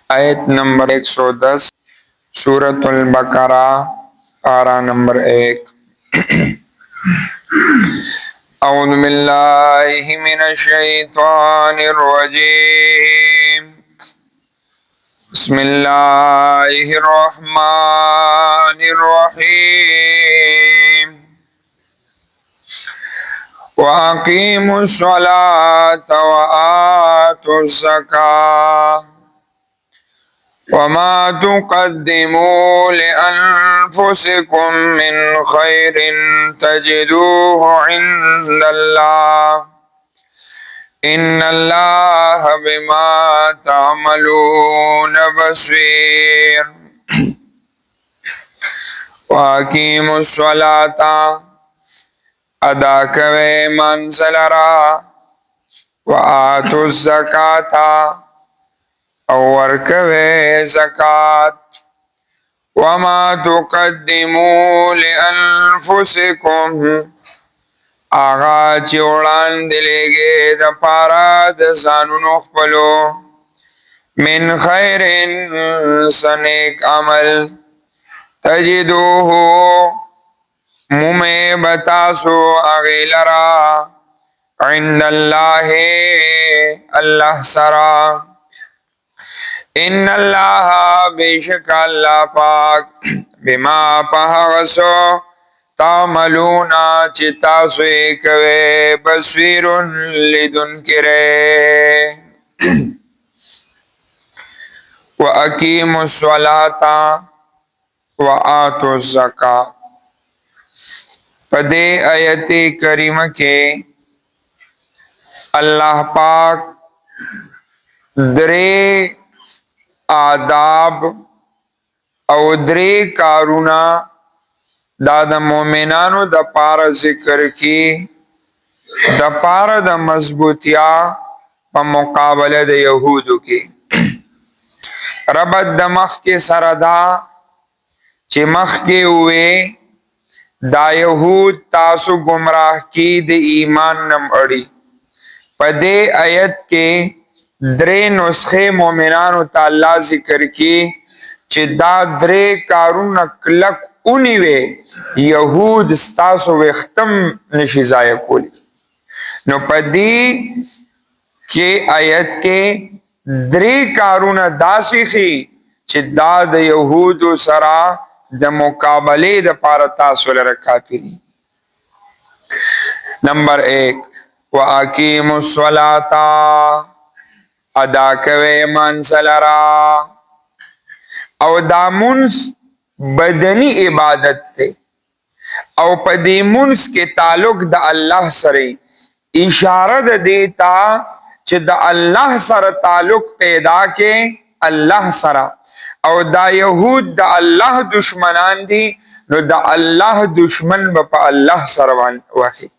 आयत नंबर 110 सूरतुल बकरा पारा नंबर 1। औज़ु बिल्लाहि मिनश शैतानिर रजीम। बिस्मिल्लाहिर रहमानिर रहीम। व अकीमुस सलात व आतुज़ ज़कात वमा तुक़द्दिमू लिअन्फुसिकुम मिन खैरिन तजिदूहु इंदल्लाह इन्नल्लाह बिमा तअमलून बसीर। वाकीमुस सलाता अदा कवे मंसलरा व आतुज़ ज़काता और कवे ज़कात वमा तुक़द्दिमू लिअन्फुसिकुम आगा चौड़ान दिलेगे द पारा द ज़ानुनो खपलो मिन खैरिन सनेक अमल तजिदूहु मुमे बतासो अगेलरा इंदल्लाहि अल्लाह सरा इन्नल्लाह बेशक अल्लाह पाक बिमा पहवसो तामलूना चितासो एकवे बसीरुन लिदुन किरे। व अकीमुस सलाता व आतुज़ ज़कात। पदे आयत करीम के अल्लाह पाक दरे आदाब और दरे कारुना दाद मोमिनानो द पारा जिक्र की द पारा द मजबूतिया व मुकाबले द यहूदू की रबत द मख के सरदा चे मख के हुए दा यहूद तासु गुमराह की द ईमान नम अड़ी। पदे आयत के दरे नुस्खे मोमिनानो ताला जिक्र की चे दा दरे कारून क्लक उनिवे यहूद स्तासु वेख्तम नशिजाय कोली। नो पदी के आयत के दरे कारून दासिखी चे दा द यहूद सरा द मुकाबले द पारता सुलर काफिरी। नंबर 1 व अकीमुस सलाता अदा कवे मंसलरा और दामुन्स बदनी इबादत थे और पदी मुन्स के ताल्लुक द अल्लाह सरे इशारा देता च द अल्लाह सर ताल्लुक पैदा के अल्लाह सरा और दा यहूद द अल्लाह दुश्मनान दी नो द अल्लाह दुश्मन बपा अल्लाह सरवान वही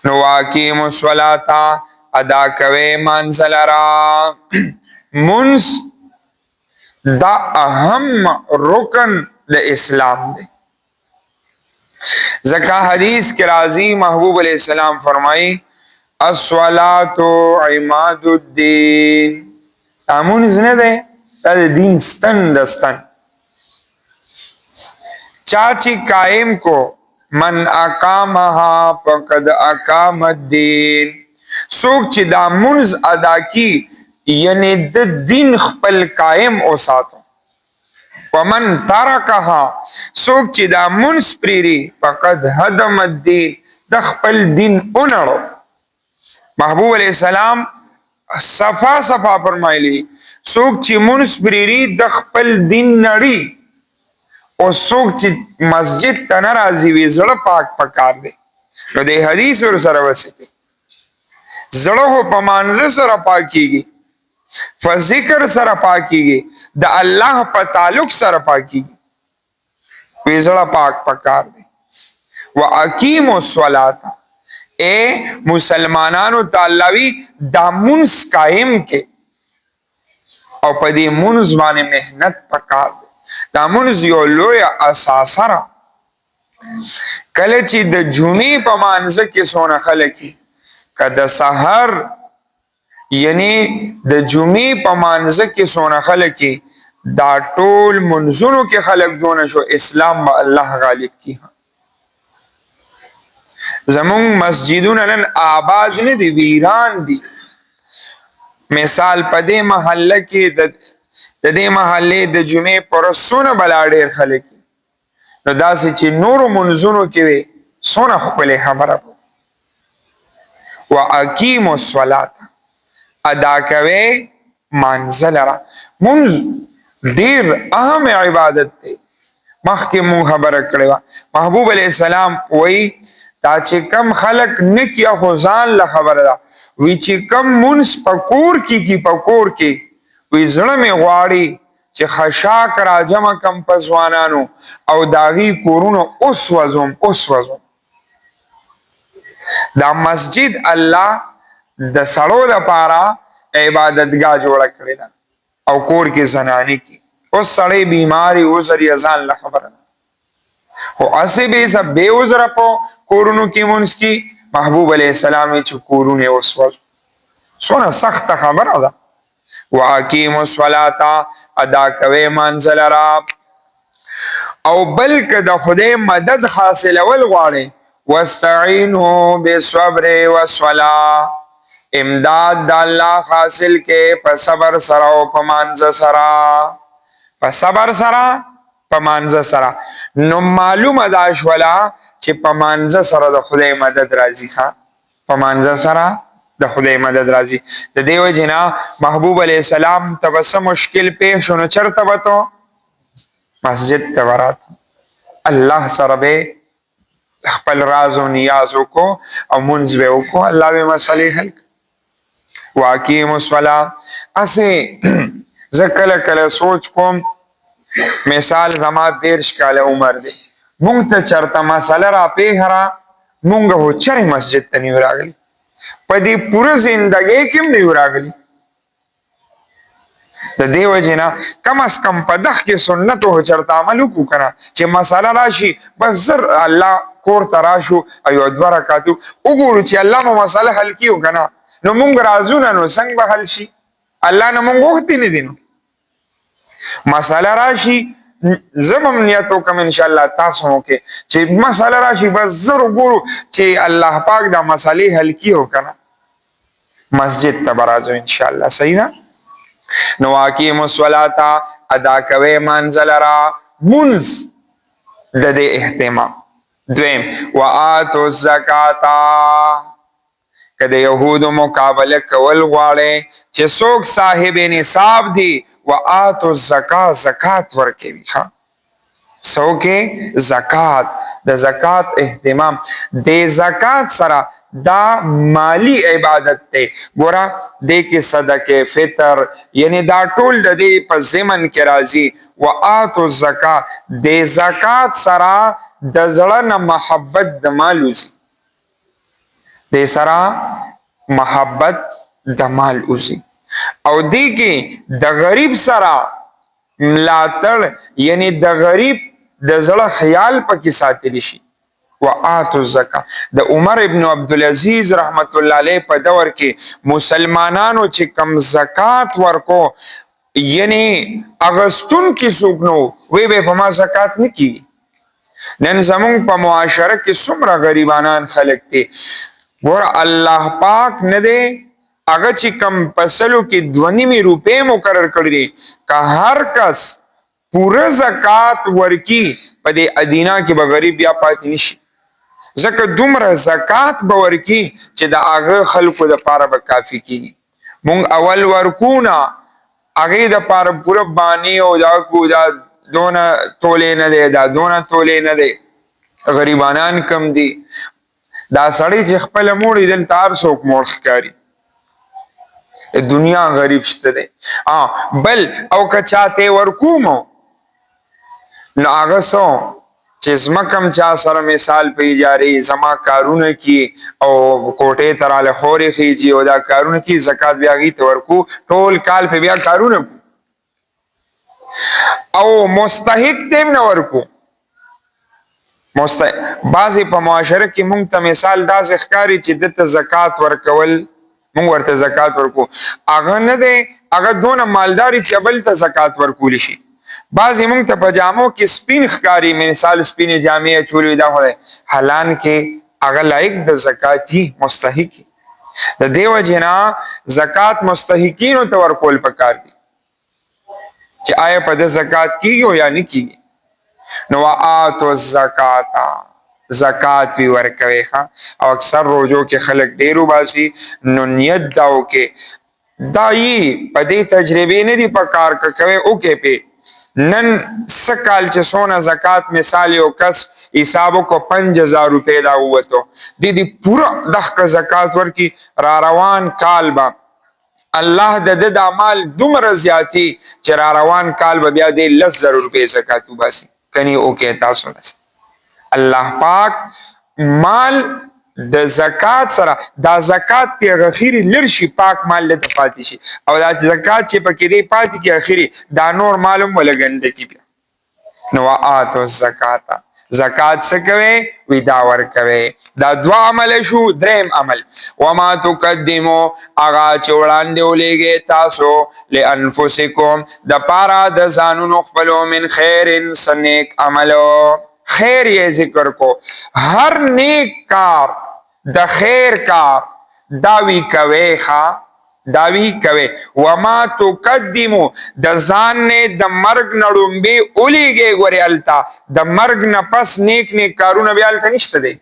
नो वाकीमुस सलाता अदा कवे मंसलरा मुन्स दा अहम रुकन द इस्लाम दे। ज़का हदीस के राजी महबूब अलैहिस्सलाम फरमाई अस्सलातु इमादुद्दीन। तामुन्स ने दे तद दीन स्तन दस्तन चाची कायम को मन अकामहा फकद अकामद्दीन सोक ची दा मुन्स अदा की यानी द दिन खपल कायम ओ सातो वमन तारकहा सोक ची दा मुन्स प्रीरी फकद हदमद्दीन द खपल दिन उनड़ो। महबूब अलैहिस्सलाम सफा सफा फरमाइली सोक ची मुन्स प्रीरी द खपल दिन नड़ी और सोक ची मस्जिद तनराजी वी जड़ पाक पकार दे नो दे हदीस और सरवसे के जड़ो हो पमानज़ सर पाकीगी फ़ज़िक्र सर पाकीगी द अल्लाह पतालुक सर पाकीगी वी जड़ पाक पकार दे। व अकीमुस सलाता ए मुसलमानानो ताल्लावी दामुन्स कायम के और पदी मुन्स माने मेहनत पकार दे। दामुन्स यो लोया असासरा कले ची द झुमी पमानज़ के सोना खले की कद सहर یعنی د جمعې په مانځه کې څونه خلک کې دا ټول منځونو کې خلک دونه شو اسلام به الله غالب کی. زمون مسجدونه نن آباد نه دي ویران دي. مثال په دې محله کې د دې محلې د جمعې پر سونه بلا ډېر خلک نو داسې چې نورو منځونو کې وي سونه ښکلې خبره واقیموا الصلاة ادا کوي مانځه لره. مونځ ډېر اهم عبادت دی. مخکې مونږ خبره کړې وه محبوب علیه السلام وایي دا چې کم خلک نه کیه خو ځان له خبره ده وی چې کم مونځ په کور کې کی په کور کې وی زړه مې غواړي چې خشاک راجمع کم په ځوانانو او د هغې کورونو اوس وځم. دا مسجد الله د سړو دپاره عبادتګاه جوړه کړې ده او کور کې زنانې کې اوس سړی بیماری عذر یا ځان له خبره ده خو هسې به یې بې عذره په کورونو کې مونځ کې محبوب علیه السلام چې کورونه اوس وځو. څونه سخته خبره ده. واقیموا الصلاة ادا کوئ مانځه لره. او بلکې د خدای مدد حاصلول غواړئ واستعینوا بالصبر والصلاة امداد د الله حاصل کې په صبر سره او په مانځه سره. په صبر سره په مانځه سره. نو معلومه ده شوله چې په مانځه سره د خدای مدد راځي. ښه په مانځه سره د خدای مدد راځي. د دې وجې نه محبوب علیه السلام ته به څه مشکل پیښ شو نو چېرته به ته مسجد ته به راته الله سره به خپل راز و نیاز وکړو او مونځ به وکړو الله به مسلې حل کړي. واقیموا الصلاة هسې زه کله کله سوچ کوم مثال زما 13 کاله عمر دی مونږ ته چېرته مسله را پیښه را مونږ خو چرې مسجد ته نه یو راغلي په دې پوره زندګۍ کې هم نه یو راغلي. د دې وجې نه کم از کم په دغه کې سنتو خو چېرته عمل وکړو که نه چې مسله راشي بس زر الله کور ته راشو او یو 2 رکعتو وګورو چې الله مو مسله حل کړي که نه نو مونږ رازونه نو څنګه به حل شي. الله نه مونږ غوښتي نه دي نو مسله راشي زه به هم نیت وکړم انشاءالله تاسو هم وکړئ چې مسله راشي بس زر وګورو چې الله پاک دا مسلې حل کړي که نه مسجد ته به راځو انشاءالله. صحیح ده. نو واقیموا الصلاة ادا کوئ مانځه لره مونځ د دې اهتمام. دویم وآتوا الزکاة که د یهودو مقابله کول غواړئ چې څوک صاحب نصاب دی وآتوا الزکاة زکات ورکوي. څوک زکات د زکات اهتمام د زکات سره دا مالی عبادت دی. ګوره دې کې صدقه فطر یعنی دا ټول د دې په ضمن کې راځي. وآتوا الزکاة د زکات سره د زړه نه محبت د مال وځي. د سره محبت د مال وځي او دې کې د غریب سره ملاتړ یعنی د غریب د زړه خیال پکې ساتلی شي. وآتوا الزکاة د عمر ابن عبدالعزیز رحمت الله علیه په دور کې مسلمانانو چې کم زکات ورکو یعنی اغستون کې څوک نو وی به په ما زکات نه کیږي. نن زمونږ په معاشره کې څومره غریبانان خلک دي ګوره الله پاک نه دی هغه چې کم پسلو کې 2.5 روپۍ مقرر کړي دي که هر کس پوره زکات ورکی په دې ادینا کې به غریب بیا پاتې نشي ځکه دومره زکات به ورکی چې د هغه خلکو دپاره به کافي کېږي. مونږ اول ورکونه هغې دپاره پوره بانې او دا کو دا دونه تولې نه دی دا دونه تولې نه دی. غریبانان کم دي دا سړی چې خپله موړي دلته هر څوک موړ ښکاري. دنیا غریب شته دی. بل او که چاته ورکومو نو هغه څو چې ځمکه چا سره مثال په اجارې زما کارونه کی او کوټې ته راله خورې خیجي او دا کارونه کی زکات بیا هغې ته ورکو ټول کال په بیا کارونه کو او مستحق ته هم نه ورکو. بعضې په معاشره کې مونږ ته مثال داسې ښکاري چې دته زکات ورکول مونږ ورته زکات ورکو. هغه نه دی هغه دونه مالداري چې بل ته زکات ورکولی شي. بعضې مونږ ته په جامو کې سپین ښکاري، مثال سپینې جامې اچولې دا خو دی، حالان کې هغه لایق د زکات دي، مستحق دي. د دې وجې نه زکات مستحقینو ته ورکول پکار دي چې آیا په د زکات کیږي او یا نه کیږي. نو وآتو الزکات، زکات وی ورکوي ښه. او اکثر روزو کې خلک ډیر وباسي، نو نیت دا وکې دا یي په دې تجربې نه دي پکار که کوي وکې پې نن څه کال چې څونه زکات مثال یو کس حساب وکړو 5000 روپۍ دا ووتو، دې پوره دغه زکات ورکي، را روان کال به الله د د مال دومره زیاتی چې را روان کال به بیا دې 10,000 روپۍ زکات وباسي. کني اوکې تاسو نه الله پاک مال د زکات سره دا زکات تی غخيري لرشي پاک مال له پاتې شي، او دا زکات چې پکې دی پاتې کې اخیری دا نور معلوم ولګند کی بیا. نو آتو الزکات، زکات څه کوي وی دا ور کوي. دا دوا عمل شو. دریم عمل وما تقدمو، اغا چې وړاندې ولېږئ تاسو لانفسکم د پاره د ځانونو خپلو من خیر سنیک عملو. خیر یې ذکر کو، هر نیک کار د خیر کار داوی کوي ښا داوی کوي. وما تقدمو د ځان نه د مرګ نړومبي اولیږي ګوري التا د مرګ نه پس نیک نیک کارونه بیا التا نشته دی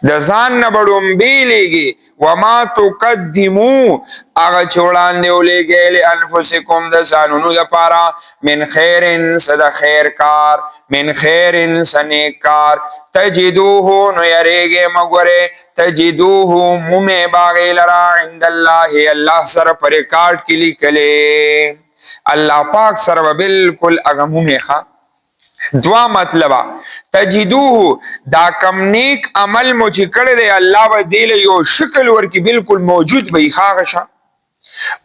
د ځان نه بړومبي لیږي. وما تقدمو هغه چې وړاندې ولېږئ لانفسکم د ځانونو دپاره من خیر څه د خیر کار، من خیر څه نیک کار، تجدوه نو یریږئ مګورئ تجدوه مومې باغې لره عند الله الله سره په ریکارډ کې لیکلې، الله پاک سره به بالکل هغه مومې ښه. دوا مطلبه تجدوه دا کم نیک عمل مو چې کړی دی الله به دیل یو شکل ورکی بالکل موجود به ښاغه شه.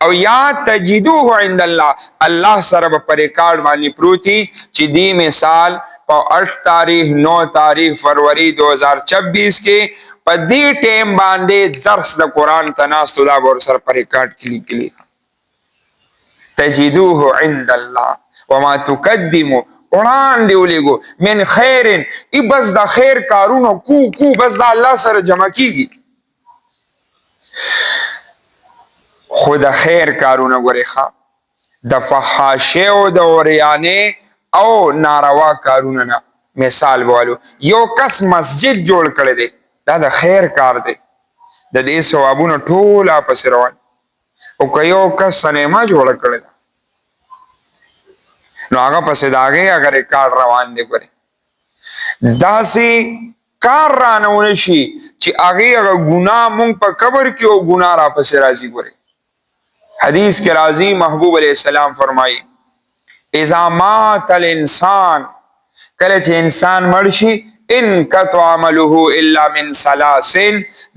او یا تجدوه عند الله الله سره به په ریکارډ باندې پروتي چې دی مثال په 8 تاریخ 9 تاریخ فروری 2026 کې په دې ټیم باندې درس د قرآن تناستو دا ور سره په ریکارډ کې لیکلي. تجدوه عند الله وما تقدموا وړاندې ولېږو من خیرن ای بس د خیر کارونو کو بس د الله سره جمع کیږي. خو د خیر کارونه ګورې ښه د فحاشۍ او د عریانۍ او ناروا کارونه نه. مثال بولو یو کس مسجد جوړ کړی دی دا د خیر کار دی د دې ثوابونه ټول پسې روان. او که یو کس سینما جوړه کړې ده نو هغه پسې د هغې هغه ریکارډ روان دی. ګورې داسې کار رانه شي چې هغې هغه ګناه مونږ په قبر کې او ګناه را پسې راځي. ګورې حدیث کې راځي محبوب علیه السلام فرمایي اذا مات الانسان، کله چې انسان مړ شي انقطع عمله الا من ثلاث،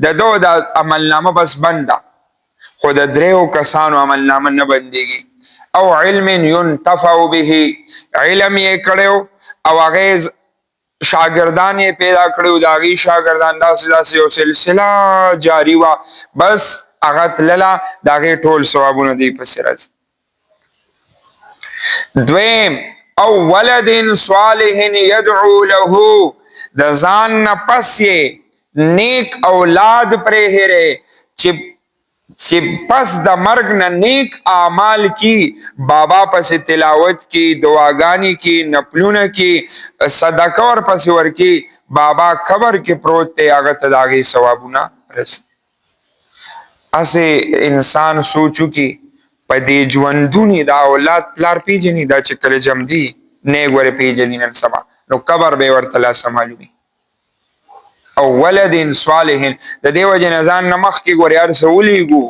د دو د عملنامه بس بنده، خو د دریو کسانو عملنامه نه بندېږي. او علم ينتفع به، علم یې کړو او هغې شاگردان یې پیدا کړو د هغې شاگردان داسې یو سلسله جاري وه بس هغه تلله د هغې ټول ثوابونه دی پسې راځي. دویم او ولد صالح يدعو له، د ځان نه پس یې نیک اولاد پرېهره چې پس د مرګ نه نیک اعمال کی، بابا پسې تلاوت کی، دعاګانې کی، نفلونه کی، صدقه ور پسې ورکی، بابا قبر کې پروت دی هغه ته د هغې ثوابونه رسي. اسې انسان سوچو کی په دې ژوندونې دا اولاد پلار پیژني دا چې کله جم دي نیک ورې پیژني نن سبا نو قبر به ورته لاسه معلومي. او ولد صالح د دې وجې نه ځان نه مخکې ګورې هر څه ولیږو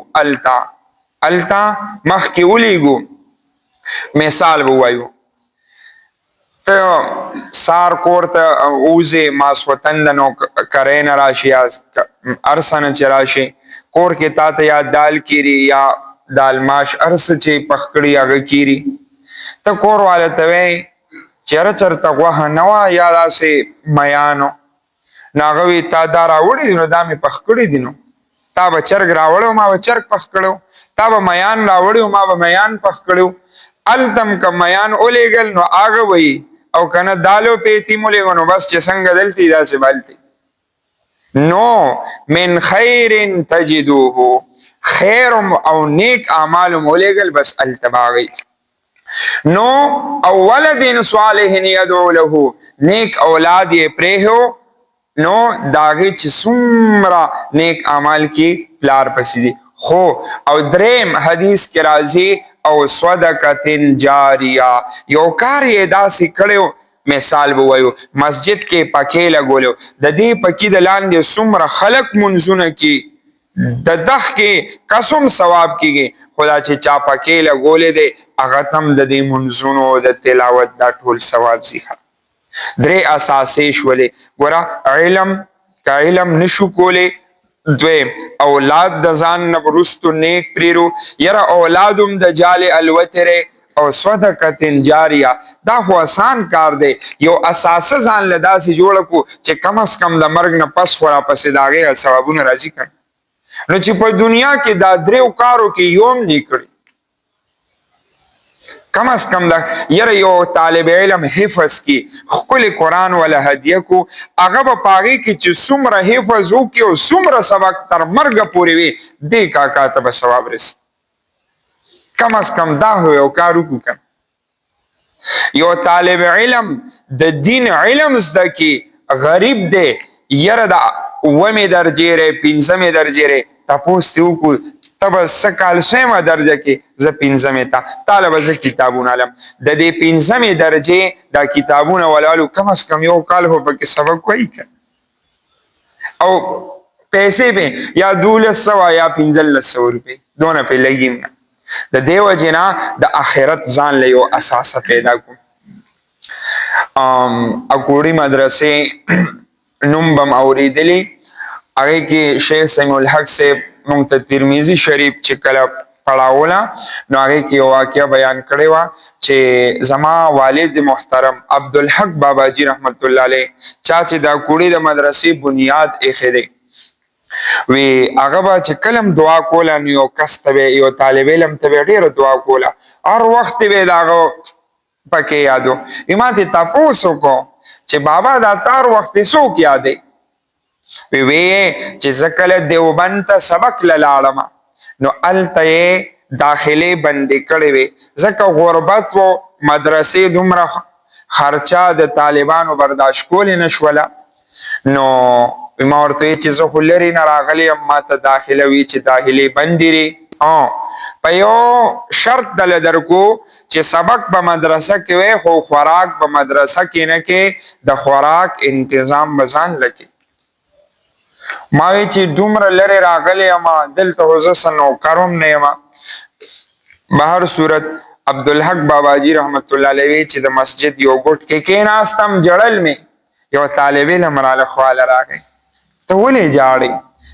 التا مخکې ولیږو. مثال به ووایو ته سار کور ته اوځې ماسخوتن د نوکرۍ نه راشي هر څه نه چې راشي کور کې تا ته یا دال کیري یا دال ماش هر څه چې پخ کړي هغه کیري، ته کور والا ته وایې چې هره چېرته غوښه نه وه یا داسې میانو نو هغه وایي تا دا راوړي دي نو دا مې پخ کړي دي نو تا به چرګ راوړو ما به چرګ پخ کړو، تا به میان راوړو ما به میان پخ کړو. التم که میان اولېږل نو هغه وي، او کنه دالو پیتی مولېږو نو بس چې څنګه دلتي داسې بالتي. نو من خیر تجدوه، خیر او نیک اعمال مولېږل بس التباغي. نو او ولد صالح يدعو له، نیک اولاد یې پریهو نو داغه چې څومره نیک اعمال کی پلار پسې دي. خو او دریم حدیث کې راځي او صدقه جاریه، یو کار یې داسې کړو، مثال به وایو مسجد کې پکې لګولو، د دې پکې د لاندې څومره خلق منځونه کې د دخ کې قسم ثواب کیږي، خدا چې چا پکې لګولې دی هغه تم د دې منځونو د تلاوت دا ټول ثواب زیخه. درې اساسې شولې ګوره، علم که علم نشو کولی، دویم اولاد د ځان نه وروستو نیک پریرو، یره اولادم د جال الوتره، او صدقه جاریه. دا خو آسان کار دی، یو اساسه ځان له داسې جوړه کو چې کم از کم د مرګ نه پس خو راپسې د هغې ثوابونه راځي که نو چې په دنیا کې دا دریو کارو کې یوم نه کړي. کم از کم دا یره یو طالب علم حفظ کی خپل قرآن ولا هدیه کو، هغه په پاغي کې چې څومره حفظ وکي او څومره سبق تر مرګ پورې وي دې کاکا ته به ثواب رسي. کم از کم دا یو کار وکړه. یو طالب علم د دین علم زده کی غریب دی، یره د اومې درجې ری پنځمې درجې ری تپوس دې وکړو تب سکال سویمه درجه کې زه پنځمې ته طالب زه کتابونه علم د دې پنځمې درجې دا کتابونه ولالو کم از کم یو کال هو پکې سبق وایي که او پیسې به یا 1200 یا 1500 روپۍ دونه پې لګیم نه. د دې وجې نه د آخرت ځان له یو اساسه پیدا کړو. اکوړي مدرسې نوم به م اورېدلي، هغې کې شیخ سمیع الحق صاحب مونږ ته ترمذي شریف چې کله پړاوله نو هغې کې یو واقعه بیان کړې وه چې زما والد محترم عبدالحق باباجي رحمت الله علیه چا چې دا کوړي د مدرسې بنیاد ایښی دی، وی هغه به چې کله هم دعا کوله نو یو کس ته به یو طالب علم ته به ډېره دعا کوله، هر وخت به د هغه پکې یادو. ما ته تپوس وکړو چې بابا دا تار وخت څوک یادوي؟ وی چې زه کله دیوبند ته سبق له لاړم نو هلته یې داخلې بندې کړې وې، ځکه غربت و مدرسې دومره خرچه د طالبانو برداشت کولی نه شوله. نو ما ورته وی چې زه خو لرې نه راغلی یم، ما ته داخله وي چې داخلې بندې ری په یو شرط دله درکو چې سبق به مدرسه کې وی خو خوراک به مدرسه کې نه کې، د خوراک انتظام به ځان لکې. ما وی چې دومره لرې راغلی یم دلته خو زه څه نوکر هم نه یم. بهر صورت عبدالحق باباجي رحمت الله علیه وی چې د مسجد یو ګوټ کې کېناستم جړل مې یو طالب علم راله خواله راغی، ته ولې جاړې؟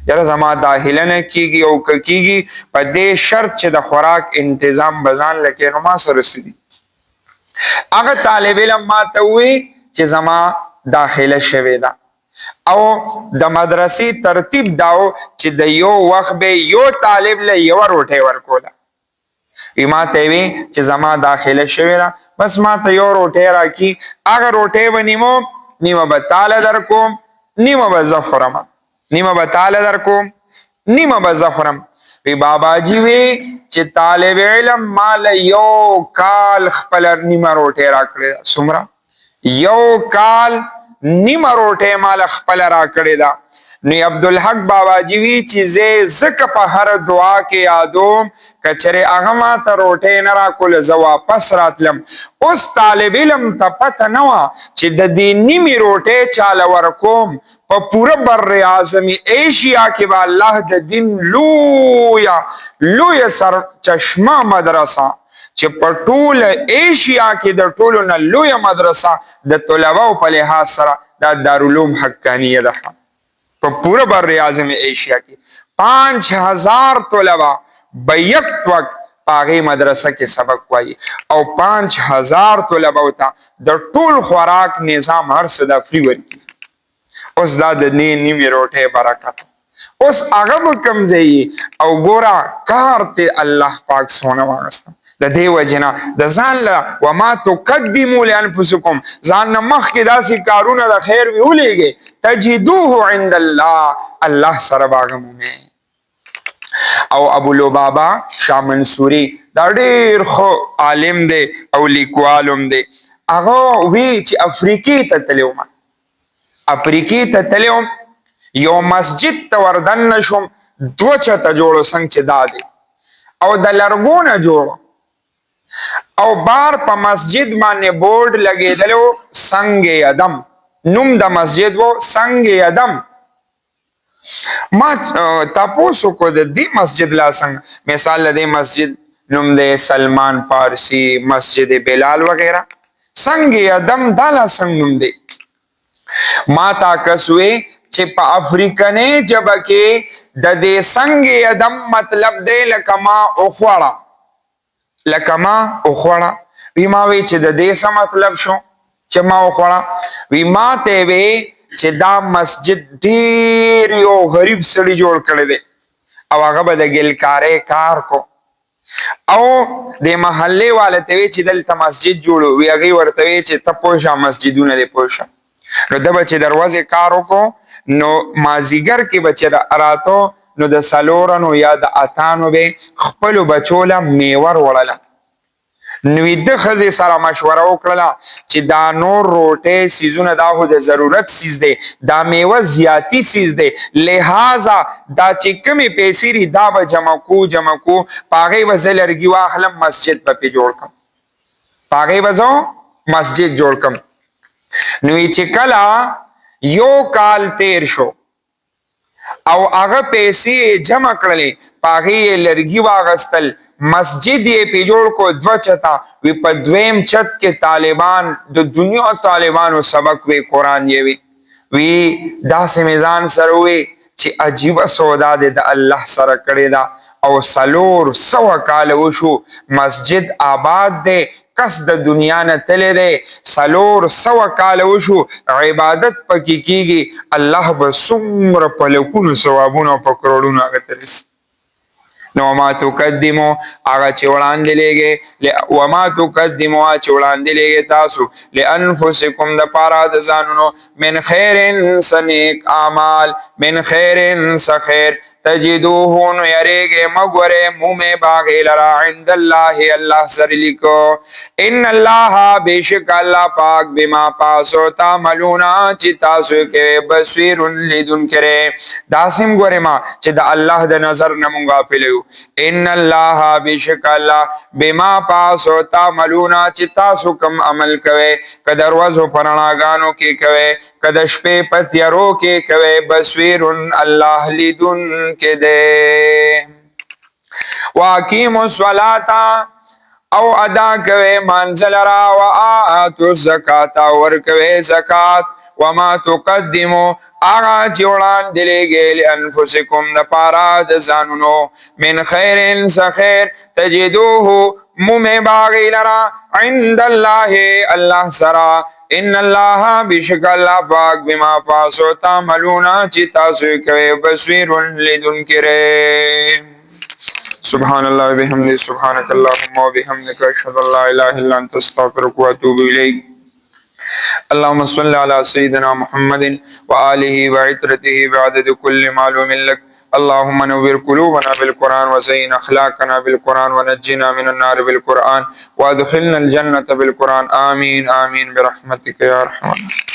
یاره زما داخله نه کېږي او که کېږي په دې شرط چې د خوراک انتظام به ځان لکې نو ما سره څه دي؟ هغه طالب علم ما ته ووی چې زما داخله شوې ده او د مدرسې ترتیب داو چې د یو وخت به یو طالب له یوه روټۍ ورکوله. وی ما ته وی چې زما داخله شوې ده بس ما ته یو روټۍ راکړي، هغه روټۍ به نیمه به تاله در کوم نیمه به زه خورم، نیمه به تاله در کوم نیمه به زه خورم. وی باباجي وی چې طالب علم مال یو کال خپله نیمه روټۍ راکړې ده. څومره؟ یو کال نیمه روټۍ مال خپله راکړې ده. نو عبدالحق باباجي وی چې زه ځکه په هر دعا کې یادوم که چېرې هغه ما ته روټۍ نه راکوله زه واپس راتلم. اوس طالب علم ته پته نه وه چې د دې نیمې روټۍ چاله ورکوم په پوره بر اعظم ایشیا کې به الله د دین لویه سرچشمه مدرسه چې په ټوله ایشیا کې د ټولو نه لویه مدرسه د طلباو په لحاظ سره دا دارالعلوم حقانیه ده. په پوره بر اعظم ایشیا کې 5000 طلبا به یک وخت په هغې مدرسه کې سبق وایي او 5000 طلباو ته د ټول خوراک نظام هر څه دا فری ورکړي. اوس دا د نیمې روټۍ برکت اوس هغه به کم ځای او ګوره کار ته الله پاک سونه واغسته د دې وجنه د ځان له وما تقدموا لانفسکم ځان نه مخکې داسې کارونه د خیر وی ولېږئ تجدوه عند الله الله سره به مومئ. او ابو لبابا شاه منصوري دا ډېر ښه عالم دی او لیکوال دی. هغه وی چې افریقې ته تللی وم، افریقې ته تللی وم، یو مسجد ته وردننه شوم، دوه چته جوړو څنګ چې دا دی او د لرګونه جوړو او بار په مسجد باندې بورډ لګېدلی و سنگ ادم، نوم د مسجد و سنگ ادم. ما تاسو کو د دې مسجد لا څنګه مثال د مسجد نوم د سلمان پارسی، مسجد بلال وغیرہ، سنگ ادم دا لا څنګه نوم دی. ما تا کسوی چې په افریقنې ژبه کې د دې سنگ ادم مطلب دی لکه ما اوخوړه، لکه ما اوخوړه. وی ما وی چې د دې څه مطلب شو چې ما اوخوړه؟ وی ما ته وی چې دا مسجد ډېر یو غریب سړي جوړ کړی دی او هغه به د ګلکارۍ کار کو او د محلې والا ته وی چې دلته مسجد جوړو، وی هغې ورته وی چې ته پوه شه مسجدونه دې پوه شه. نو ده به چې دروازې کار وکړو نو مازیګر کې به چې راتو نو د څلورنو یا د اتانو به خپلو بچو له میوه وړله. نو د ښځې سره مشوره وکړله چې دا نور روټۍ سیزونه دا خو د ضرورت سیز دی، دا میوه زیاتی سیز دی، لہذا دا چې کمې پیسې دي دا به جمع کو په هغې به زه لرګي واخلم مسجد به پې جوړ کړم، په هغې به زه مسجد جوړ کړم. نو چې کله یو کال تیر شو او هغه پیسې جمع کړلې، په هغې یې لرګي واغستل، مسجد یې پې جوړ کو دوه چته. وی په دویم چت کې طالبان د دنیا طالبانو سبق وی قرآن یې وی داسې مې ځان سره وی چې عجیبه سودا دی د الله سره کړې ده او 400 کاله وشو مسجد آباد دی، کس د دنیا نه تللی دی، 400 کاله وشو عبادت پکې کیږي، الله به څومره په لکونو ثوابونه او په کروڑونو هغه ته رسي. نو وما تقدمو هغه چې وړاندې لېږئ، وما تقدمو هغه چې وړاندې لېږئ تاسو لانفسکم د پاره د ځانونو من خیر څه نیک اعمال، من خیر څه خیر تجدوه نو یریږئ مګورئ مومې باغې لره عند الله الله سره لیکو. ان الله بېشک الله پاک بما پاسو تعملونه چې تاسو کوئ بصیر لیدونکی دی. داسې هم ګورئ ما چې د الله د نظر نه مونږ غافل یو. ان الله بېشک الله بما پاسو تعملونه چې تاسو کوم عمل کوئ، که د ورځو په رڼاګانو کې کوئ، که د شپې په تیارو کې کوئ، بصیر الله لیدونکی دی. واقیموا الصلاة او ادا کوئ مانځه لره، وآتوا الزکاة ورکوئ زکات، وما تقدمو هغه چې وړاندې لېږئ لانفسکم د پاره د ځانونو من خیر څه خیر تجدوه مومې باغې لره عند الله الله سره. ان الله بېشک الله پاک بما پاسو تعملونه چې تاسو یې کوئ بصیر لیدونکی دی. سبحان الله وبحمده سبحانك اللهم وبحمدك اشهد ان لا اله الا انت استغفرك واتوب اليك. اللهم صل على سيدنا محمد وآله وعترته بعدد كل معلوم لك. اللهم نور قلوبنا بالقرآن وزين أخلاقنا بالقرآن ونجنا من النار بالقرآن وادخلنا الجنة بالقرآن. آمين آمين برحمتك يا أرحم الراحمين.